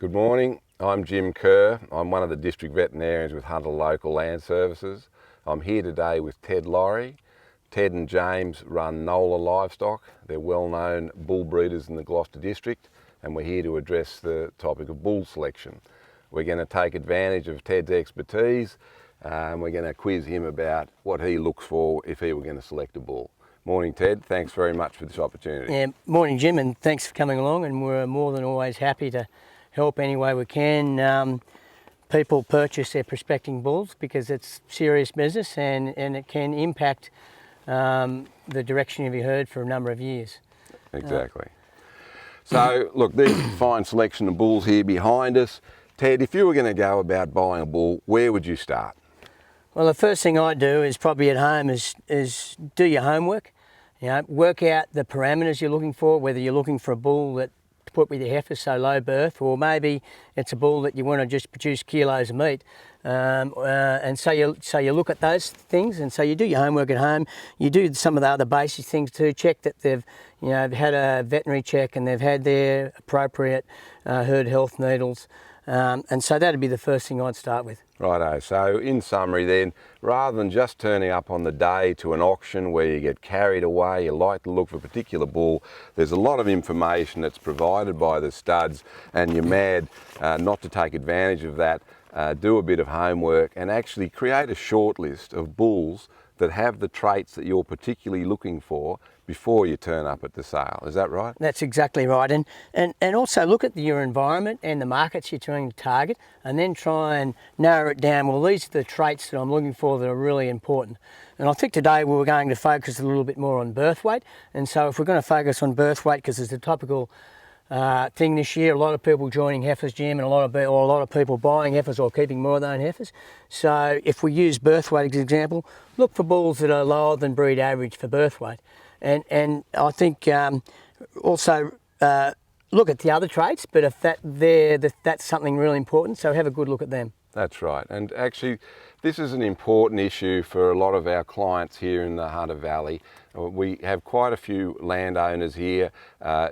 Good morning, I'm Jim Kerr. I'm one of the district veterinarians with Hunter Local Land Services. I'm here today with Ted Laurie. Ted and James run Knowla Livestock. They're well-known bull breeders in the Gloucester district, and we're here to address the topic of bull selection. We're going to take advantage of Ted's expertise and we're going to quiz him about what he looks for if he were going to select a bull. Morning, Ted. Thanks very much for this opportunity. Yeah, morning, Jim, and thanks for coming along, and we're more than always happy to help any way we can. People purchase their prospecting bulls because it's serious business and it can impact the direction of your herd for a number of years. Exactly. So look, there's a fine selection of bulls here behind us. Ted, if you were going to go about buying a bull, where would you start? Well, the first thing I do is probably at home is do your homework. You know, work out the parameters you're looking for, whether you're looking for a bull that to put with your heifers, so low birth, or maybe it's a bull that you want to just produce kilos of meat. And so you look at those things, and so you do your homework at home. You do some of the other basic things too. Check that they've had a veterinary check and they've had their appropriate herd health needles. And so that'd be the first thing I'd start with. Righto, so in summary then, rather than just turning up on the day to an auction where you get carried away, you like to look for a particular bull, there's a lot of information that's provided by the studs and you're mad not to take advantage of that. Do a bit of homework and actually create a short list of bulls that have the traits that you're particularly looking for before you turn up at the sale. Is that right? That's exactly right. And also look at your environment and the markets you're trying to target, and then try and narrow it down. Well, these are the traits that I'm looking for that are really important. And I think today we were going to focus a little bit more on birth weight. And so if we're going to focus on birth weight, because it's a topical thing this year, a lot of people joining heifers, Jim, and a lot of people buying heifers or keeping more of their own heifers. So if we use birth weight as an example, look for bulls that are lower than breed average for birth weight. And I think also look at the other traits, but if that's something really important, so have a good look at them. That's right, and actually this is an important issue for a lot of our clients here in the Hunter Valley. We have quite a few landowners here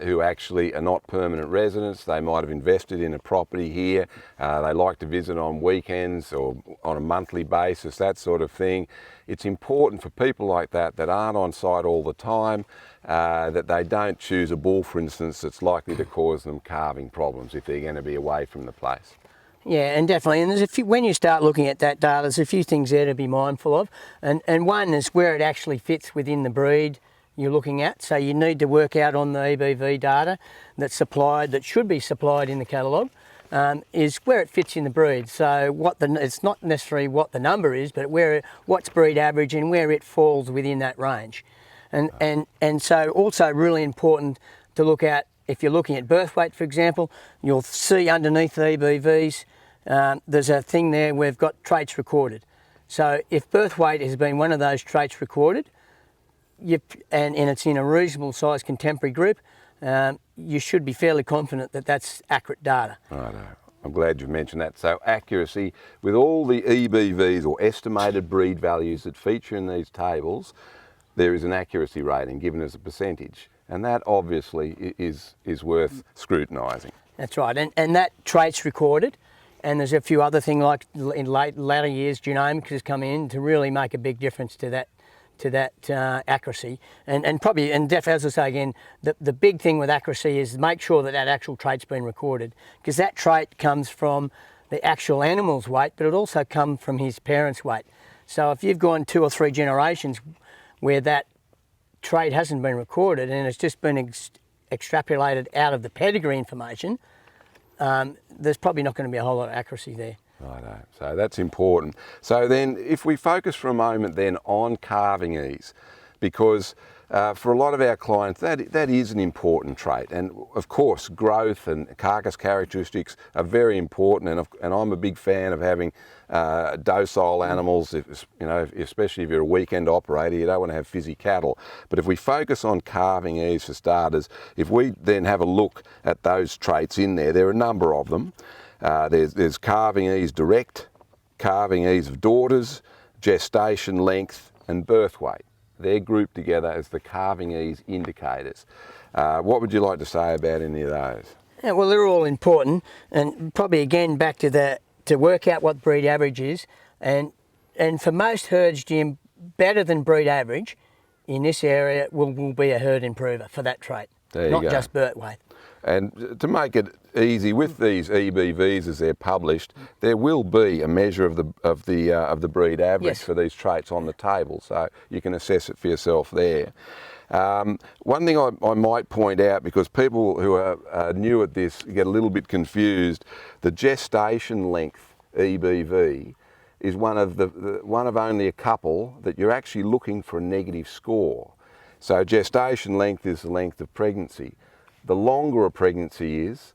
who actually are not permanent residents. They might have invested in a property here. They like to visit on weekends or on a monthly basis, that sort of thing. It's important for people like that aren't on site all the time, that they don't choose a bull, for instance, that's likely to cause them calving problems if they're going to be away from the place. Yeah, and definitely, and there's a few, when you start looking at that data, there's a few things there to be mindful of, and one is where it actually fits within the breed you're looking at. So you need to work out on the EBV data that should be supplied in the catalogue, is where it fits in the breed. So it's not necessarily what the number is, but what's breed average and where it falls within that range, and so also really important to look at. If you're looking at birth weight, for example, you'll see underneath the EBVs, there's a thing there, we've got traits recorded. So if birth weight has been one of those traits recorded, and it's in a reasonable size contemporary group, you should be fairly confident that that's accurate data. Right. I'm glad you mentioned that. So accuracy, with all the EBVs or estimated breed values that feature in these tables, there is an accuracy rating given as a percentage. And that obviously is worth scrutinising. That's right, and that trait's recorded, and there's a few other things like in latter years, genomics has come in to really make a big difference to that accuracy. And definitely, as I say again, the big thing with accuracy is make sure that actual trait's been recorded, because that trait comes from the actual animal's weight, but it also comes from his parents' weight. So if you've gone 2 or 3 generations where that trait hasn't been recorded and it's just been extrapolated out of the pedigree information, there's probably not going to be a whole lot of accuracy there. Righto, so that's important. So then if we focus for a moment then on calving ease, because for a lot of our clients that is an important trait, and of course growth and carcass characteristics are very important, and I'm a big fan of having docile animals, especially if you're a weekend operator. You don't want to have fizzy cattle. But if we focus on calving ease for starters, if we then have a look at those traits in there are a number of them. There's calving ease direct, calving ease of daughters, gestation length and birth weight. They're grouped together as the calving ease indicators. What would you like to say about any of those? Yeah, well, they're all important, and probably again back to work out what breed average is, and for most herds, Jim, better than breed average in this area will be a herd improver for that trait, not just birth weight. And to make it easy with these EBVs as they're published, there will be a measure of the breed average for these traits on the table, so you can assess it for yourself there. One thing I might point out, because people who are new at this get a little bit confused, the gestation length EBV is one of only a couple that you're actually looking for a negative score. So gestation length is the length of pregnancy. The longer a pregnancy is,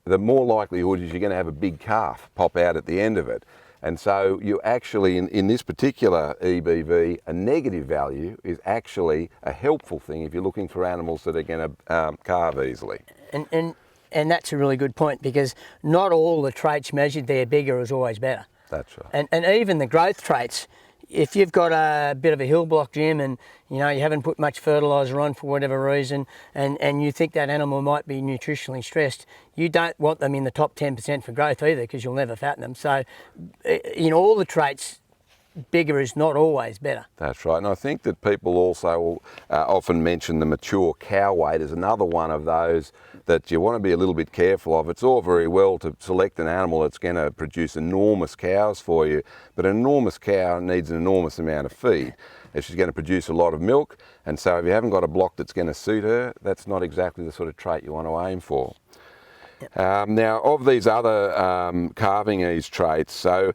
the more likelihood is you're going to have a big calf pop out at the end of it. And so you actually, in this particular EBV, a negative value is actually a helpful thing if you're looking for animals that are going to calve easily. And that's a really good point, because not all the traits measured there, bigger is always better. That's right. And even the growth traits, if you've got a bit of a hill block, Jim, and you haven't put much fertiliser on for whatever reason, and you think that animal might be nutritionally stressed, you don't want them in the top 10% for growth either, because you'll never fatten them. So in all the traits, bigger is not always better. That's right, and I think that people also often mention the mature cow weight as another one of those that you want to be a little bit careful of. It's all very well to select an animal that's going to produce enormous cows for you, but an enormous cow needs an enormous amount of feed if she's going to produce a lot of milk, and so if you haven't got a block that's going to suit her, that's not exactly the sort of trait you want to aim for. Yep. Now, of these other calving ease traits, so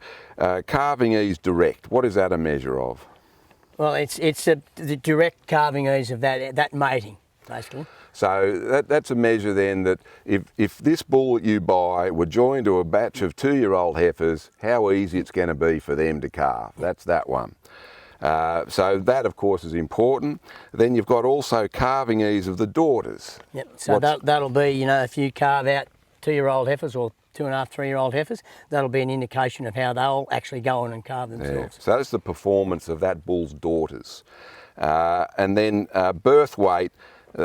calving ease direct, what is that a measure of? Well, it's the direct calving ease of that mating, basically. So that's a measure then that if this bull that you buy were joined to a batch of 2-year-old heifers, how easy it's going to be for them to calve. That's that one. So that, of course, is important. Then you've got also calving ease of the daughters. Yep. So that'll be, if you carve out 2-year-old heifers or 2.5, 3-year-old heifers, that'll be an indication of how they'll actually go on and calve themselves. Yeah. So that's the performance of that bull's daughters. And then birth weight,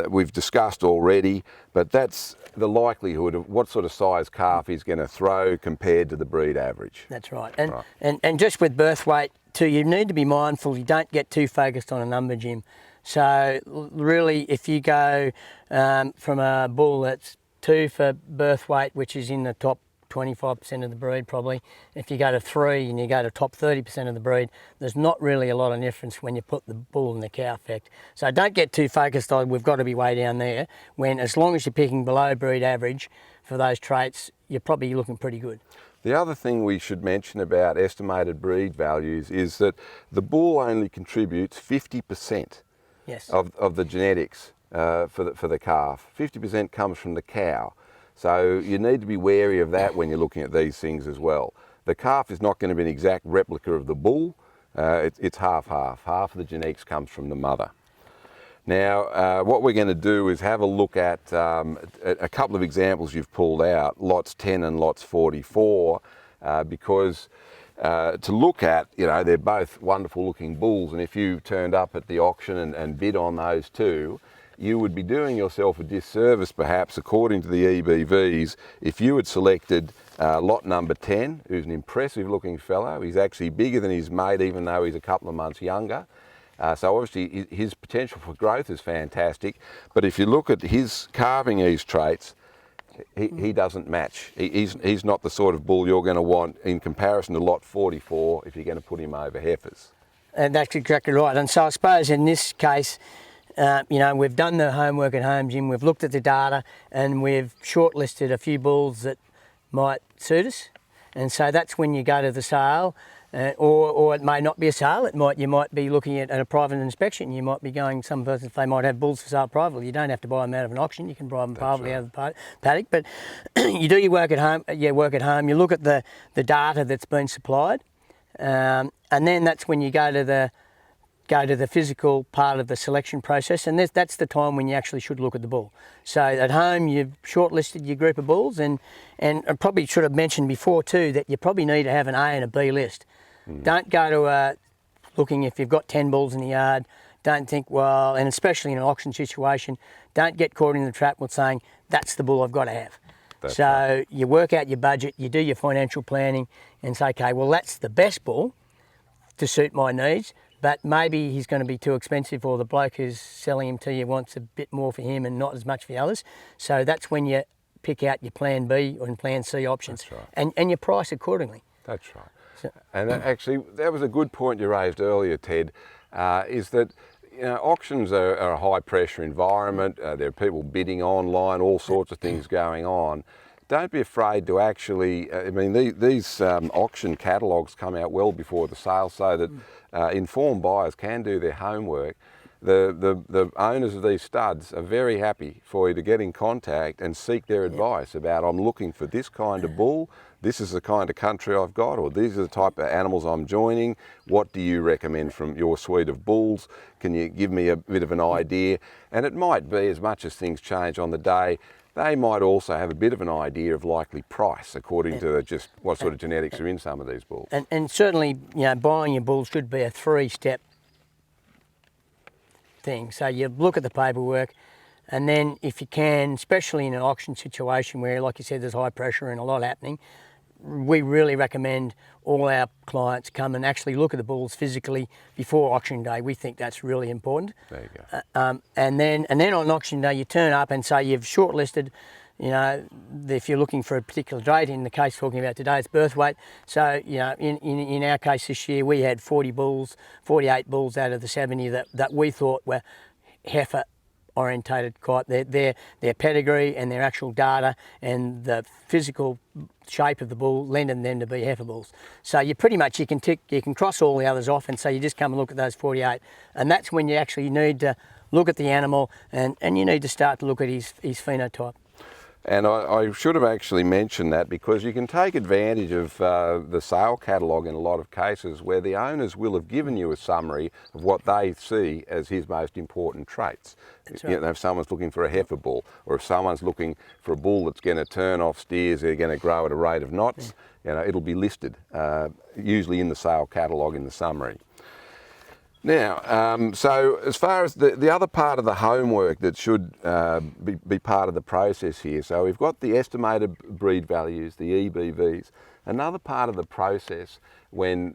we've discussed already, but that's the likelihood of what sort of size calf he's going to throw compared to the breed average. That's right. And just with birth weight too, you need to be mindful you don't get too focused on a number, Jim. So really, if you go from a bull that's 2 for birth weight, which is in the top 25% of the breed probably, if you go to 3 and you go to top 30% of the breed, there's not really a lot of difference when you put the bull and the cow effect. So don't get too focused on we've got to be way down there, when as long as you're picking below breed average for those traits, you're probably looking pretty good. The other thing we should mention about estimated breed values is that the bull only contributes 50% of the genetics for the calf. 50% comes from the cow. So you need to be wary of that when you're looking at these things as well. The calf is not going to be an exact replica of the bull. It's half-half. Half of the genetics comes from the mother. Now, what we're going to do is have a look at a couple of examples you've pulled out, lots 10 and lots 44, because to look at, they're both wonderful looking bulls, and if you turned up at the auction and bid on those two, you would be doing yourself a disservice perhaps, according to the EBVs, if you had selected lot number 10, who's an impressive looking fellow. He's actually bigger than his mate, even though he's a couple of months younger. So obviously his potential for growth is fantastic, but if you look at his calving ease traits, he doesn't match. He's not the sort of bull you're going to want in comparison to lot 44 if you're going to put him over heifers. And that's exactly right. And so I suppose in this case, we've done the homework at home, Jim. We've looked at the data and we've shortlisted a few bulls that might suit us. And so that's when you go to the sale, or it may not be a sale. You might be looking at a private inspection. You might be going, some persons, they might have bulls for sale privately. You don't have to buy them out of an auction. You can buy them privately out of the paddock. But you do your work at home. You look at the data that's been supplied, and then that's when you go to the physical part of the selection process, and that's the time when you actually should look at the bull. So at home, you've shortlisted your group of bulls, and I probably should have mentioned before too that you probably need to have an A and a B list. Don't go to looking if you've got 10 bulls in the yard. Don't think, well, and especially in an auction situation, don't get caught in the trap with saying, that's the bull I've got to have. That's so right. you work out your budget, you do your financial planning and say, okay, well, that's the best bull to suit my needs, but maybe he's going to be too expensive, or the bloke who's selling him to you wants a bit more for him and not as much for the others. So that's when you pick out your plan B and plan C options. That's right. And you price accordingly. That's right. So, And actually, that was a good point you raised earlier, Ted, is that auctions are a high pressure environment. There are people bidding online, all sorts of things going on. Don't be afraid to actually, I mean, these auction catalogues come out well before the sale, so that informed buyers can do their homework. The owners of these studs are very happy for you to get in contact and seek their advice about, I'm looking for this kind of bull, this is the kind of country I've got, or these are the type of animals I'm joining. What do you recommend from your suite of bulls? Can you give me a bit of an idea? And it might be, as much as things change on the day, they might also have a bit of an idea of likely price according to just what sort of genetics are in some of these bulls. and certainly, buying your bulls should be a 3-step thing. So you look at the paperwork, and then if you can, especially in an auction situation where, like you said, there's high pressure and a lot happening, we really recommend all our clients come and actually look at the bulls physically before auction day. We think that's really important. There you go. And then on auction day, you turn up and say you've shortlisted, if you're looking for a particular trait. In the case talking about today, it's birth weight. So, in our case this year, we had 48 bulls out of the 70 that we thought were heifer orientated type. Their pedigree and their actual data and the physical shape of the bull lending them to be heifer bulls. So you pretty much, you can cross all the others off and say you just come and look at those 48, and that's when you actually need to look at the animal and you need to start to look at his phenotype. And I should have actually mentioned that, because you can take advantage of the sale catalogue in a lot of cases where the owners will have given you a summary of what they see as his most important traits. That's right. If someone's looking for a heifer bull, or if someone's looking for a bull that's going to turn off steers, they're going to grow at a rate of knots, it'll be listed, usually in the sale catalogue in the summary. Now, so as far as the other part of the homework that should be part of the process here, so we've got the estimated breed values, the EBVs. Another part of the process when,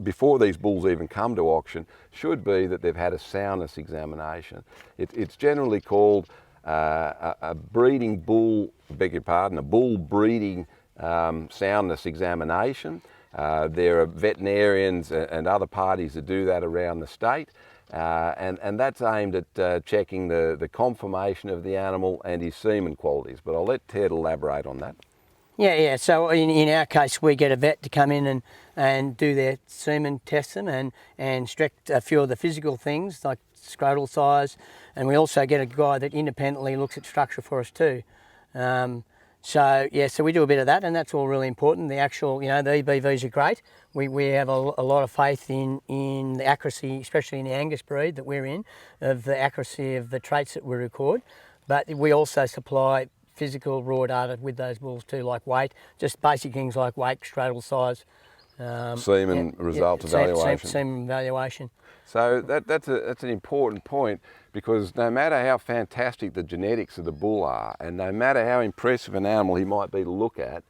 before these bulls even come to auction, should be that they've had a soundness examination. It's generally called a breeding bull, a bull breeding soundness examination. There are veterinarians and other parties that do that around the state, and that's aimed at checking the conformation of the animal and his semen qualities. But I'll let Ted elaborate on that. Yeah. So in our case, we get a vet to come in and do their semen, test them, and inspect a few of the physical things like scrotal size, and we also get a guy that independently looks at structure for us too. So we do a bit of that, and that's all really important. The actual, the EBVs are great. We have a lot of faith in the accuracy, especially in the Angus breed that we're in, of the accuracy of the traits that we record. But we also supply physical raw data with those bulls too, like weight, just basic things like weight, scrotal size. Semen result evaluation. Semen evaluation. So that's an important point, because no matter how fantastic the genetics of the bull are, and no matter how impressive an animal he might be to look at,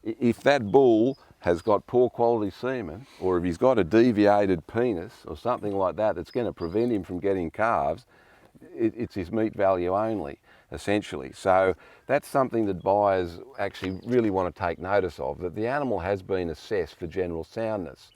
if that bull has got poor quality semen, or if he's got a deviated penis or something like that that's going to prevent him from getting calves, it's his meat value only, essentially. So that's something that buyers actually really want to take notice of, that the animal has been assessed for general soundness.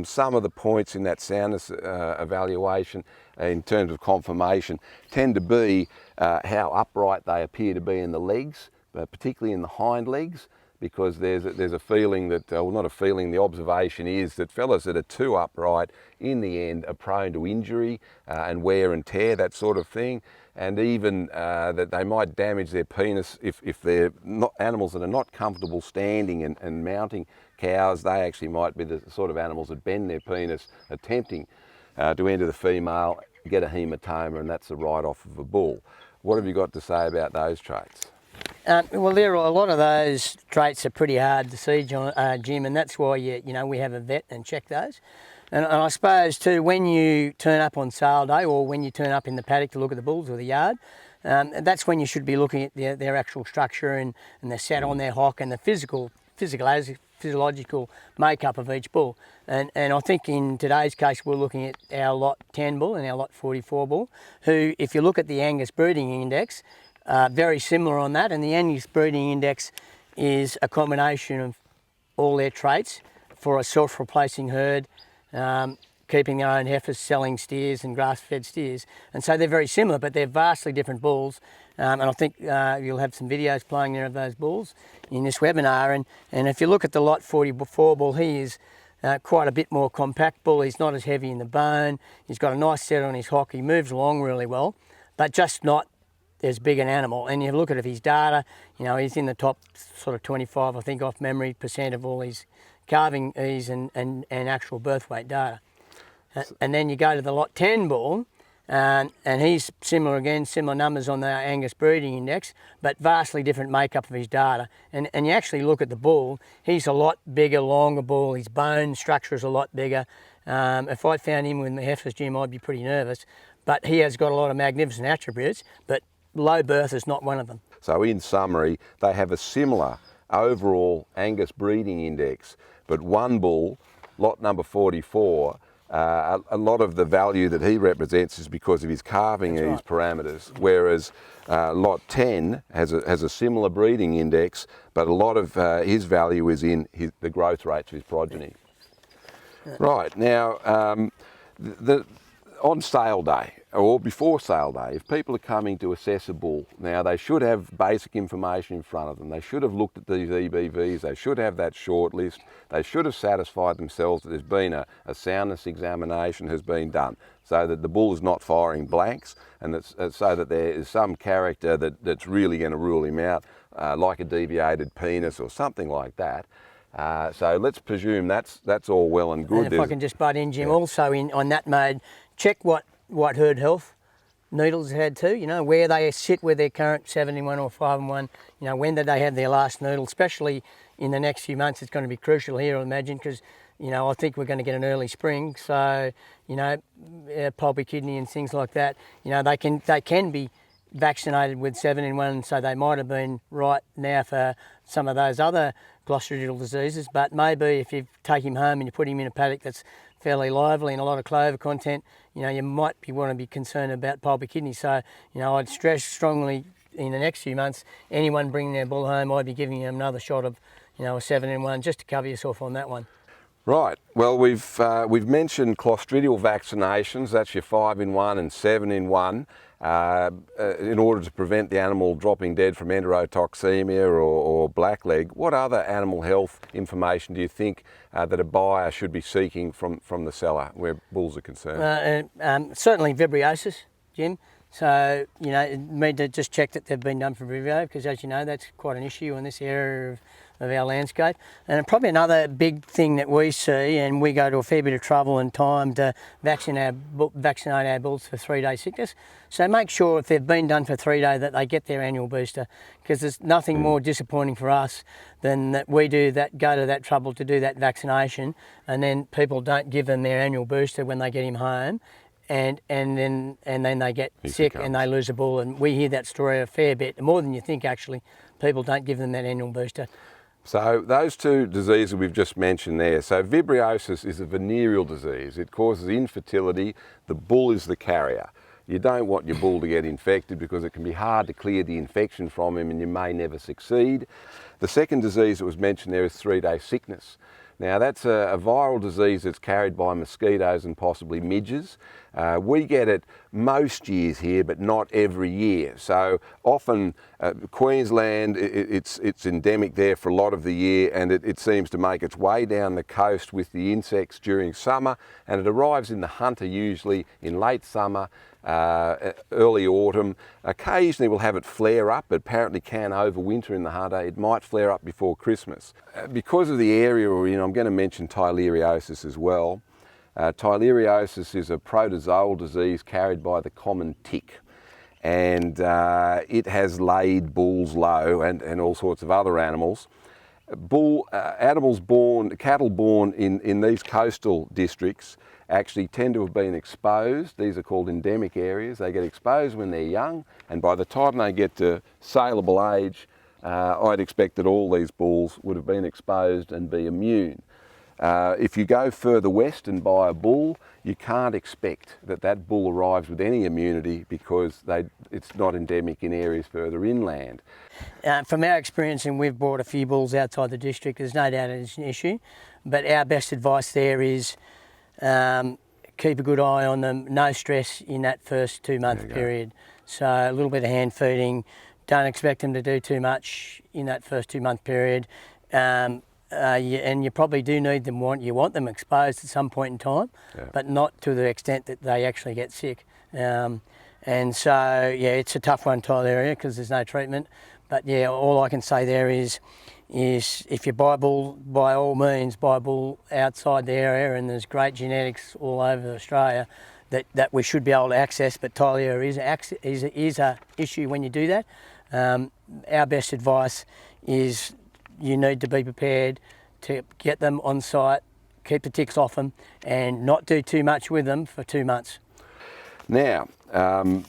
Some of the points in that soundness evaluation in terms of conformation tend to be how upright they appear to be in the legs, particularly in the hind legs, because there's a feeling that, well, not a feeling, the observation is that fellas that are too upright in the end are prone to injury and wear and tear, that sort of thing, and even that they might damage their penis if they're not animals that are not comfortable standing and mounting cows. They actually might be the sort of animals that bend their penis attempting to enter the female, get a hematoma, and that's the write-off of a bull. What have you got to say about those traits? Well, there are a lot of those traits are pretty hard to see, Jim, and that's why we have a vet and check those. And I suppose too, when you turn up on sale day, or when you turn up in the paddock to look at the bulls or the yard, that's when you should be looking at their actual structure and they're sat on their hock and the physiological makeup of each bull. And I think in today's case we're looking at our lot 10 bull and our lot 44 bull, who, if you look at the Angus breeding index, very similar on that, and the Angus breeding index is a combination of all their traits for a self-replacing herd, keeping their own heifers, selling steers and grass-fed steers. And so they're very similar, but they're vastly different bulls. And I think you'll have some videos playing there of those bulls in this webinar. And if you look at the lot 44 bull, he is quite a bit more compact bull. He's not as heavy in the bone. He's got a nice set on his hock. He moves along really well, but just not as big an animal. And you look at his data, you know, he's in the top sort of 25, I think, off memory, % of all his calving ease and actual birth weight data. And then you go to the lot 10 bull, and he's similar again, similar numbers on the Angus breeding index, but vastly different makeup of his data. And you actually look at the bull, he's a lot bigger, longer bull, his bone structure is a lot bigger. If I found him with my heifers, Jim, I'd be pretty nervous, but he has got a lot of magnificent attributes, but low birth is not one of them. So in summary, they have a similar overall Angus breeding index, but one bull, lot number 44, a lot of the value that he represents is because of his calving ease parameters, whereas lot 10 has a similar breeding index, but a lot of his value is in the growth rates of his progeny. Right, now on sale day or before sale day, if people are coming to assess a bull, now they should have basic information in front of them. They should have looked at these EBVs, they should have that short list, they should have satisfied themselves that there's been a soundness examination has been done, so that the bull is not firing blanks, and so that there is some character that's really going to rule him out, like a deviated penis or something like that. So let's presume that's all well and good. And if I can just butt in, Jim, also on that mode, check what herd health needles had too, you know, where they sit with their current 7-in-1 or 5-in-1, you know, when did they have their last needle, especially in the next few months. It's going to be crucial here, I imagine, because, you know, I think we're going to get an early spring, so, you know, pulpy kidney and things like that, you know, they can be vaccinated with 7-in-1, so they might have been right now for some of those other clostridial diseases, but maybe if you take him home and you put him in a paddock that's fairly lively and a lot of clover content, you know, you might want to be concerned about pulpy kidney. So, you know, I'd stress strongly in the next few months, anyone bringing their bull home, I'd be giving them another shot of, you know, a 7-in-1 just to cover yourself on that one. Right. Well, we've mentioned clostridial vaccinations. That's your 5-in-1 and 7-in-1. In order to prevent the animal dropping dead from enterotoxemia or blackleg. What other animal health information do you think that a buyer should be seeking from the seller where bulls are concerned? Certainly vibriosis, Jim. So, you know, need to just check that they've been done for Vibrio, because as you know, that's quite an issue in this area of our landscape. And probably another big thing that we see, and we go to a fair bit of trouble and time to vaccinate our bulls for 3-day sickness. So make sure if they've been done for 3 days that they get their annual booster, because there's nothing more disappointing for us than that we go to that trouble to do that vaccination, and then people don't give them their annual booster when they get him home. And then they get sick and they lose a bull, and we hear that story a fair bit, more than you think actually. People don't give them that annual booster. So those two diseases we've just mentioned there. So vibriosis is a venereal disease. It causes infertility. The bull is the carrier. You don't want your bull to get infected because it can be hard to clear the infection from him and you may never succeed. The second disease that was mentioned there is 3-day sickness. Now that's a viral disease that's carried by mosquitoes and possibly midges. We get it most years here, but not every year. So often Queensland, it's endemic there for a lot of the year, and it seems to make its way down the coast with the insects during summer, and it arrives in the Hunter usually in late summer, early autumn. Occasionally we'll have it flare up, but apparently can overwinter in the Hunter. It might flare up before Christmas. Because of the area we're in, I'm going to mention tyleriosis as well. Tyleriosis is a protozoal disease carried by the common tick, and it has laid bulls low and all sorts of other animals. Cattle born in these coastal districts actually tend to have been exposed. These are called endemic areas. They get exposed when they're young, and by the time they get to saleable age, I'd expect that all these bulls would have been exposed and be immune. If you go further west and buy a bull, you can't expect that that bull arrives with any immunity because it's not endemic in areas further inland. From our experience, and we've bought a few bulls outside the district, there's no doubt it's an issue, but our best advice there is keep a good eye on them, no stress in that first 2-month period. So a little bit of hand feeding, don't expect them to do too much in that first 2-month period. And you probably do need them, you want them exposed at some point in time, but not to the extent that they actually get sick. And so, yeah, it's a tough one, tile area, because there's no treatment. But yeah, all I can say there is if you buy a bull, by all means, buy a bull outside the area, and there's great genetics all over Australia that we should be able to access, but tile area is a issue when you do that. Our best advice is you need to be prepared to get them on site, keep the ticks off them, and not do too much with them for 2 months. Now,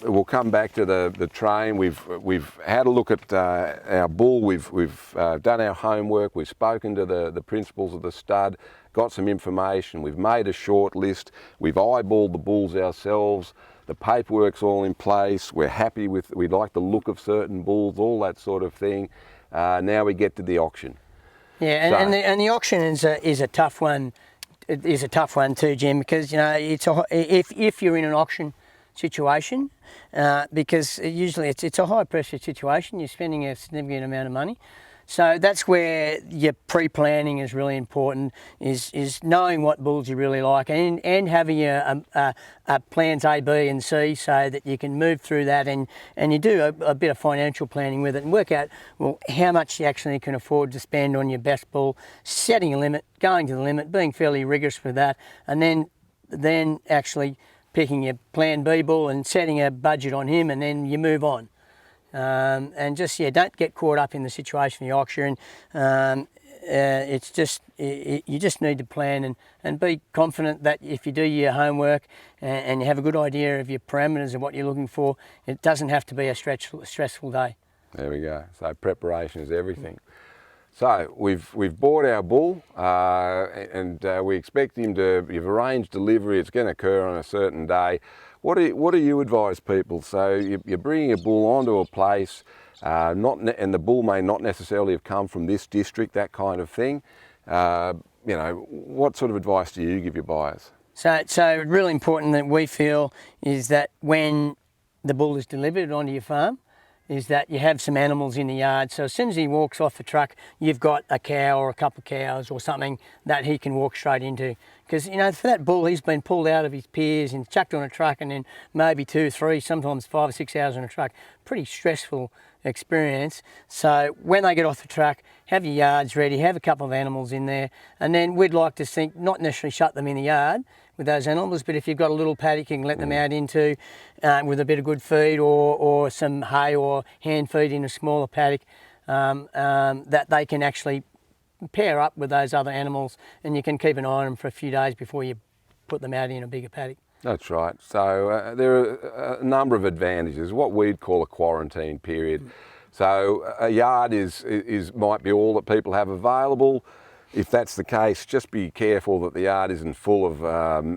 we'll come back to the train. We've had a look at our bull. We've done our homework. We've spoken to the principals of the stud, got some information. We've made a short list. We've eyeballed the bulls ourselves. The paperwork's all in place. We're happy with. We like the look of certain bulls, all that sort of thing. Now we get to the auction. Yeah, and the auction is a tough one. It is a tough one too, Jim, because if you're in an auction situation, because usually it's a high pressure situation. You're spending a significant amount of money, so that's where your pre-planning is really important. Is knowing what bulls you really like and having a plans A, B, and C, so that you can move through that and you do a bit of financial planning with it and work out how much you actually can afford to spend on your best bull, setting a limit, going to the limit, being fairly rigorous with that, and then actually picking your plan B bull and setting a budget on him, and then you move on. And just, don't get caught up in the situation of the auction. It's just, you just need to plan and be confident that if you do your homework and you have a good idea of your parameters and what you're looking for, it doesn't have to be a stressful day. There we go. So preparation is everything. So we've bought our bull, and we expect him to. You've arranged delivery. It's going to occur on a certain day. What do you advise people? So you're bringing a bull onto a place, and the bull may not necessarily have come from this district, that kind of thing. What sort of advice do you give your buyers? So really important that we feel is that when the bull is delivered onto your farm, is that you have some animals in the yard. So as soon as he walks off the truck, you've got a cow or a couple of cows or something that he can walk straight into. Because, for that bull, he's been pulled out of his peers and chucked on a truck, and then maybe 2, 3, sometimes 5 or 6 hours on a truck. Pretty stressful experience. So when they get off the truck, have your yards ready, have a couple of animals in there, and then we'd like to think, not necessarily shut them in the yard with those animals, but if you've got a little paddock you can let them out into with a bit of good feed or some hay or hand feed in a smaller paddock, that they can actually pair up with those other animals, and you can keep an eye on them for a few days before you put them out in a bigger paddock. That's right. So there are a number of advantages, what we'd call a quarantine period. So a yard might be all that people have available. If that's the case, just be careful that the yard isn't full of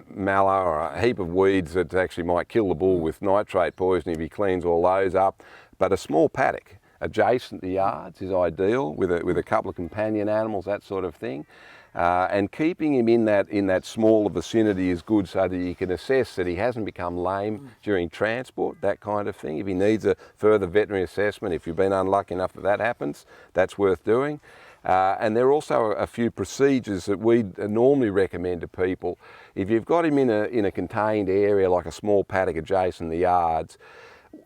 mallow or a heap of weeds that actually might kill the bull with nitrate poison if he cleans all those up. But a small paddock adjacent to yards is ideal with a couple of companion animals, that sort of thing. And keeping him in that smaller vicinity is good, so that you can assess that he hasn't become lame during transport, that kind of thing. If he needs a further veterinary assessment, if you've been unlucky enough that happens, that's worth doing. And there are also a few procedures that we normally recommend to people. If you've got him in a contained area like a small paddock adjacent to yards,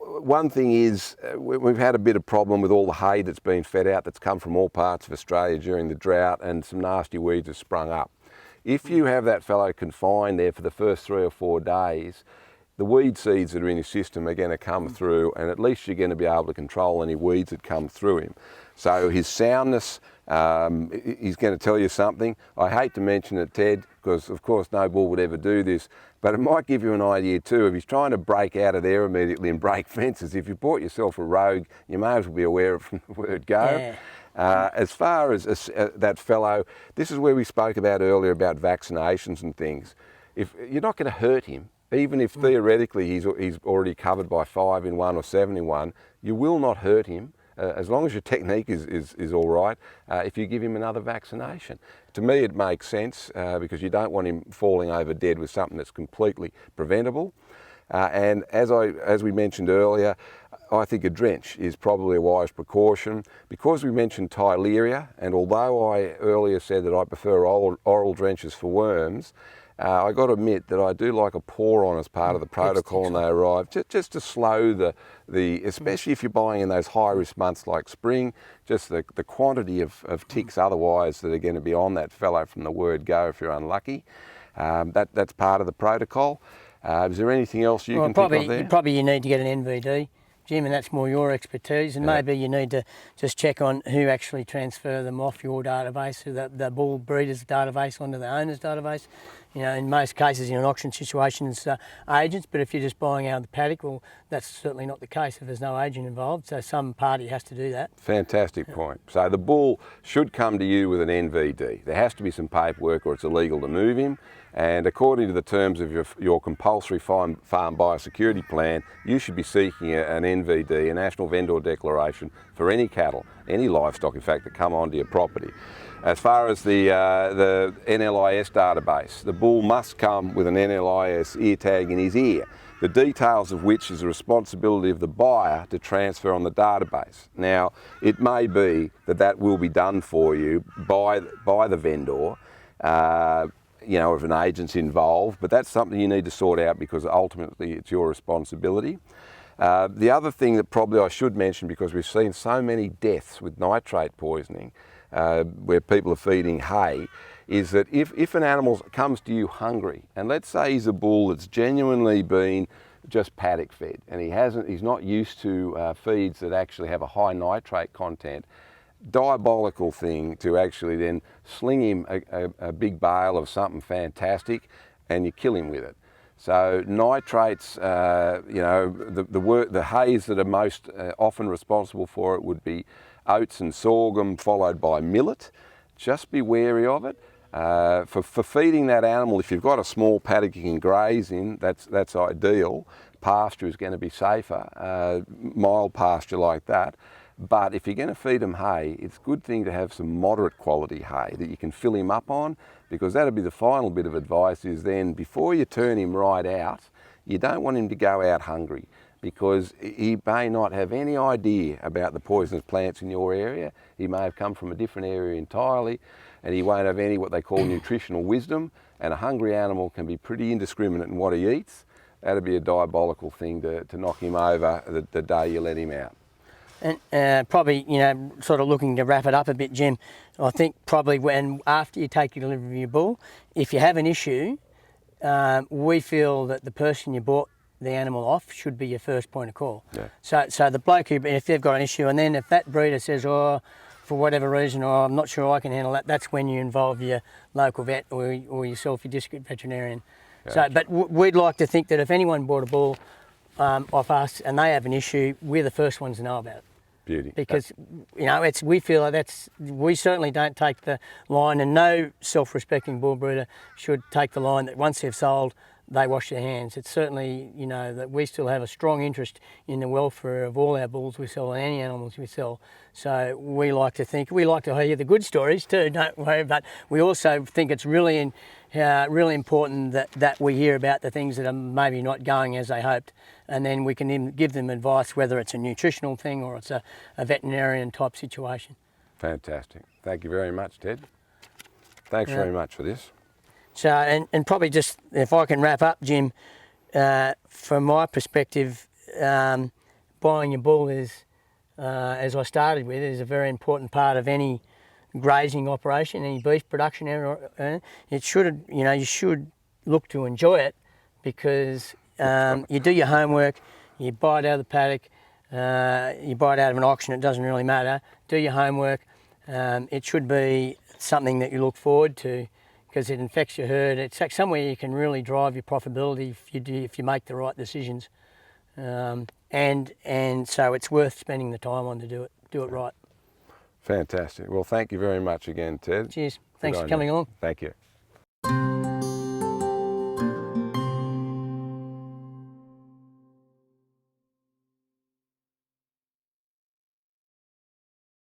one thing is we've had a bit of problem with all the hay that's been fed out that's come from all parts of Australia during the drought, and some nasty weeds have sprung up. If you have that fellow confined there for the first 3 or 4 days, the weed seeds that are in his system are going to come through, and at least you're going to be able to control any weeds that come through him. So his soundness, he's going to tell you something. I hate to mention it, Ted, because of course no bull would ever do this, but it might give you an idea too. If he's trying to break out of there immediately and break fences, if you bought yourself a Rogue, you may as well be aware of from the word go. Yeah. As far as that fellow, this is where we spoke about earlier about vaccinations and things. If you're not going to hurt him, even if theoretically he's already covered by 5 in 1 or 7 in 1, you will not hurt him as long as your technique is all right if you give him another vaccination. To me it makes sense because you don't want him falling over dead with something that's completely preventable. And as we mentioned earlier, I think a drench is probably a wise precaution. Because we mentioned Tyleria, and although I earlier said that I prefer oral drenches for worms, I got to admit that I do like a pour on as part of the protocol when they arrive, just to slow the especially if you're buying in those high risk months like spring, just the quantity of ticks otherwise that are going to be on that fellow from the word go if you're unlucky. That's part of the protocol. Is there anything else you can think of there? Probably you need to get an NVD, Jim, and that's more your expertise, and maybe you need to just check on who actually transfer them off your database, the bull breeder's database onto the owner's database. You know, in most cases in an auction situation it's agents, but if you're just buying out of the paddock, well, that's certainly not the case if there's no agent involved, so some party has to do that. Fantastic point. So the bull should come to you with an NVD. There has to be some paperwork or it's illegal to move him. And according to the terms of your compulsory farm biosecurity plan, you should be seeking an NVD, a National Vendor Declaration, for any cattle, any livestock in fact, that come onto your property. As far as the NLIS database, the bull must come with an NLIS ear tag in his ear, the details of which is the responsibility of the buyer to transfer on the database. Now, it may be that will be done for you by the vendor, you know, if an agent's involved, but that's something you need to sort out because ultimately it's your responsibility. The other thing that probably I should mention, because we've seen so many deaths with nitrate poisoning where people are feeding hay, is that if an animal comes to you hungry, and let's say he's a bull that's genuinely been just paddock fed and he's not used to feeds that actually have a high nitrate content, diabolical thing to actually then sling him a big bale of something fantastic and you kill him with it. So nitrates, you know, the hays that are most often responsible for it would be oats and sorghum, followed by millet. Just be wary of it. For feeding that animal, if you've got a small paddock you can graze in, that's ideal. Pasture is going to be safer, mild pasture like that. But if you're going to feed him hay, it's a good thing to have some moderate quality hay that you can fill him up on, because that'll be the final bit of advice, is then before you turn him right out, you don't want him to go out hungry, because he may not have any idea about the poisonous plants in your area. He may have come from a different area entirely, and he won't have any what they call nutritional wisdom, and a hungry animal can be pretty indiscriminate in what he eats. That'd be a diabolical thing to knock him over the day you let him out. And probably, you know, sort of looking to wrap it up a bit, Jim, I think probably after you take your delivery of your bull, if you have an issue, we feel that the person you bought the animal off should be your first point of call. Yeah. So the bloke who, if they've got an issue, and then if that breeder says, oh, for whatever reason, oh, I'm not sure I can handle that, that's when you involve your local vet or yourself, your district veterinarian. Gotcha. So, but we'd like to think that if anyone bought a bull off us and they have an issue, we're the first ones to know about it. Beauty. Because, you know, we feel like we certainly don't take the line, and no self-respecting bull breeder should take the line that once they've sold, they wash their hands. It's certainly, you know, that we still have a strong interest in the welfare of all our bulls we sell and any animals we sell. So we like to hear the good stories too, don't worry, but we also think it's really important that we hear about the things that are maybe not going as they hoped, and then we can give them advice, whether it's a nutritional thing or it's a veterinarian type situation. Fantastic. Thank you very much, Ted. Thanks very much for this. So, and probably just, if I can wrap up, Jim, from my perspective, buying your bull is, as I started with, is a very important part of any grazing operation, any beef production area. It should, you know, you should look to enjoy it, because You do your homework, you buy it out of the paddock, you buy it out of an auction, it doesn't really matter. Do your homework. It should be something that you look forward to because it infects your herd. It's like somewhere you can really drive your profitability if you make the right decisions. And so it's worth spending the time on to do it right. Fantastic. Well, thank you very much again, Ted. Cheers. Thanks for coming on. Thank you.